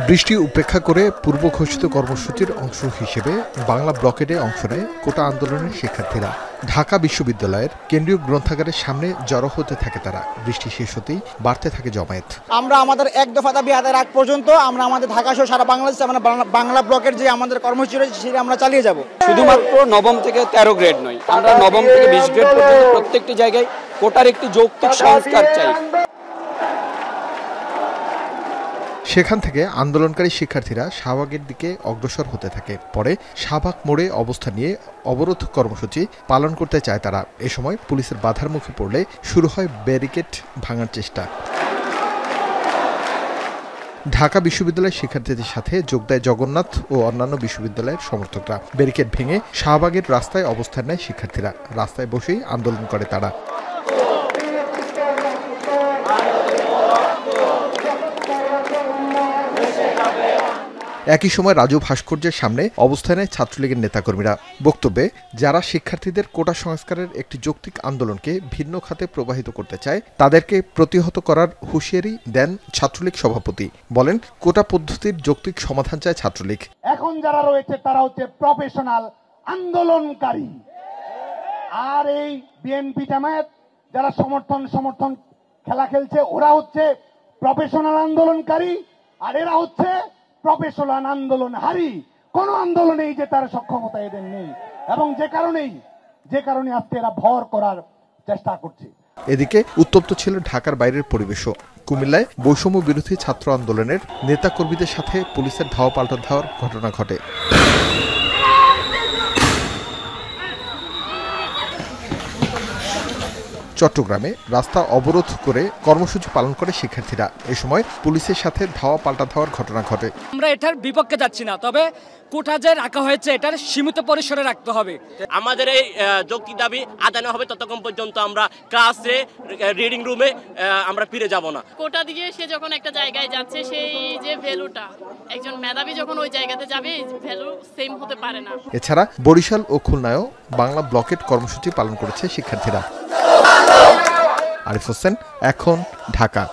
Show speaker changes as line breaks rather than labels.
বৃষ্টি উপেক্ষা করে পূর্ব ঘোষিত কর্মসূচির অংশ হিসেবে বাংলা ব্লকেটে অংশ নেয় কোটা আন্দোলনের শিক্ষার্থীরা। ঢাকা বিশ্ববিদ্যালয়ের কেন্দ্রীয় গ্রন্থাগারের সামনে জড়ো হতে থাকে তারা। বৃষ্টি শেষ হতেই বাড়তে থাকে জমায়েত।
আমরা আমাদের এক দফা দাবি আদায়ের আগ পর্যন্ত আমরা আমাদের ঢাকা সহ সারা বাংলাদেশে আমরা বাংলা ব্লকের যে আমাদের কর্মসূচি রয়েছে সেটা আমরা চালিয়ে যাব।
শুধুমাত্র নবম থেকে 13 গ্রেড নয়, আমরা নবম থেকে 20 গ্রেড পর্যন্ত প্রত্যেকটি জায়গায় কোটার একটি যৌক্তিক সংস্কার চাই।
সেখান থেকে আন্দোলনকারী শিক্ষার্থীরা শাহবাগের দিকে অগ্রসর হতে থাকে। পরে শাহবাগ মোড়ে অবস্থান নিয়ে অবরোধ কর্মসূচি পালন করতে চায় তারা। এ সময় পুলিশের বাধার মুখে পড়লে শুরু হয় ব্যারিকেড ভাঙার চেষ্টা। ঢাকা বিশ্ববিদ্যালয়ের শিক্ষার্থীদের সাথে যোগ দেয় জগন্নাথ ও অন্যান্য বিশ্ববিদ্যালয়ের সমর্থকরা। ব্যারিকেড ভেঙে শাহবাগের রাস্তায় অবস্থান নেয় শিক্ষার্থীরা। রাস্তায় বসেই আন্দোলন করে তারা। একই সময় রাজু ভাস্কর্যের সামনে অবস্থানে ছাত্রলীগের নেতাকর্মীরা। বক্তব্যে যারা শিক্ষার্থীদের কোটা সংস্কারের একটি যৌক্তিক আন্দোলনকে ভিন্ন খাতে প্রবাহিত করতে চায় তাদেরকে প্রতিহত করার হুঁশিয়ারি দেন ছাত্রলীগ সভাপতি। বলেন, কোটা পদ্ধতির যৌক্তিক সমাধান চায় ছাত্রলীগ।
এখন যারা রয়েছে তারা হচ্ছে প্রফেশনাল আন্দোলনকারী, আর এই বিএনপি জামায়াত যারা সমর্থন খেলা খেলছে ওরা হচ্ছে প্রফেশনাল আন্দোলনকারী, আর এরা হচ্ছে প্রফেশনাল আন্দোলনহারী। কোন আন্দোলনেই যে তার সক্ষমতা এদের নেই, এবং যে কারণে আজকে এরা ভর করার চেষ্টা করছে।
এদিকে উত্তপ্ত ছিল ঢাকার বাইরের পরিবেশও। কুমিল্লায় বৈষম্য বিরোধী ছাত্র আন্দোলনের নেতাকর্মীদের সাথে পুলিশের ধাওয়া পাল্টা ধাওয়ার ঘটনা ঘটে। চট্টগ্রামে রাস্তা অবরোধ করে কর্মসূচি পালন করে শিক্ষার্থীরা। এ সময় পুলিশের সাথে ধাওয়া পাল্টা ধাওয়ার ঘটনা ঘটে।
আমরা এটার বিপক্ষে যাচ্ছি না, তবে কোটা যে রাখা হয়েছে এটার সীমিত পরিসরে রাখতে হবে।
আমাদের এই যৌক্তিক দাবি আদায় না হবে ততক্ষণ পর্যন্ত আমরা ক্লাসে রিডিং রুমে আমরা ফিরে যাব না।
কোটা দিয়ে সে যখন একটা জায়গায় যাচ্ছে সেই যে ভ্যালুটা একজন মেধাবী যখন ওই জায়গাতে যাবে ভ্যালু সেম হতে পারে না।
এছাড়া বরিশাল ও খুলনায়ও বাংলা ব্লকেট কর্মসূচি পালন করেছে শিক্ষার্থীরা। আরিফ হোসেন, এখন, ঢাকা।